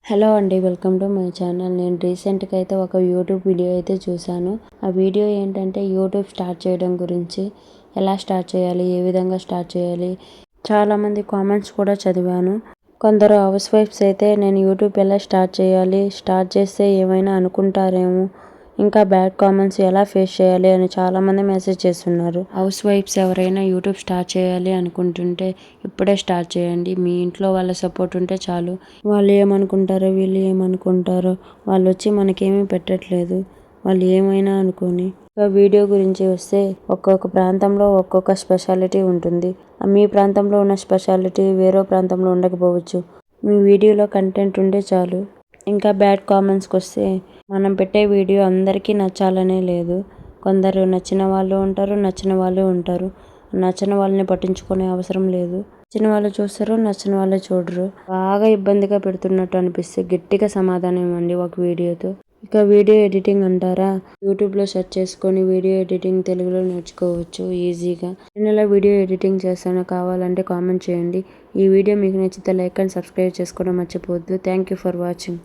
Hello అండి, welcome to my channel. నేను రీసెంట్గా అయితే ఒక యూట్యూబ్ వీడియో అయితే చూశాను. ఆ వీడియో ఏంటంటే యూట్యూబ్ స్టార్ట్ చేయడం గురించి, ఎలా స్టార్ట్ చేయాలి, ఏ విధంగా స్టార్ట్ చేయాలి. చాలామంది కామెంట్స్ కూడా చదివాను. కొందరు హౌస్ వైఫ్స్ అయితే నేను యూట్యూబ్ ఎలా స్టార్ట్ చేయాలి, స్టార్ట్ చేస్తే ఏమైనా అనుకుంటారేమో, ఇంకా బ్యాడ్ కామెంట్స్ ఎలా ఫేస్ చేయాలి అని చాలామంది మెసేజ్ చేస్తున్నారు. హౌస్ వైఫ్స్ ఎవరైనా యూట్యూబ్ స్టార్ట్ చేయాలి అనుకుంటుంటే ఇప్పుడే స్టార్ట్ చేయండి. మీ ఇంట్లో వాళ్ళ సపోర్ట్ ఉంటే చాలు. వాళ్ళు ఏమనుకుంటారో, వీళ్ళు ఏమనుకుంటారో, వాళ్ళు వచ్చి మనకేమీ పెట్టట్లేదు, వాళ్ళు ఏమైనా అనుకోని. వీడియో గురించి వస్తే ఒక్కొక్క ప్రాంతంలో ఒక్కొక్క స్పెషాలిటీ ఉంటుంది. మీ ప్రాంతంలో ఉన్న స్పెషాలిటీ వేరే ప్రాంతంలో ఉండకపోవచ్చు. మీ వీడియోలో కంటెంట్ ఉంటే చాలు. ఇంకా బ్యాడ్ కామెంట్స్కి వస్తే మనం పెట్టే వీడియో అందరికీ నచ్చాలనే లేదు. కొందరు నచ్చిన వాళ్ళు ఉంటారు, నచ్చని వాళ్ళు ఉంటారు. నచ్చని వాళ్ళని పట్టించుకునే అవసరం లేదు. నచ్చిన వాళ్ళు చూస్తారు, నచ్చిన వాళ్ళు చూడరు. బాగా ఇబ్బందిగా పెడుతున్నట్టు అనిపిస్తే గట్టిగా సమాధానం ఇవ్వండి ఒక వీడియోతో. ఇక వీడియో ఎడిటింగ్ అంటారా, యూట్యూబ్లో సెర్చ్ చేసుకొని వీడియో ఎడిటింగ్ తెలుగులో నేర్చుకోవచ్చు ఈజీగా. నేను ఇలా వీడియో ఎడిటింగ్ చేస్తాను, కావాలంటే కామెంట్ చేయండి. ఈ వీడియో మీకు నచ్చితే లైక్ అండ్ సబ్స్క్రైబ్ చేసుకోవడం మర్చిపోవద్దు. Thank you for watching.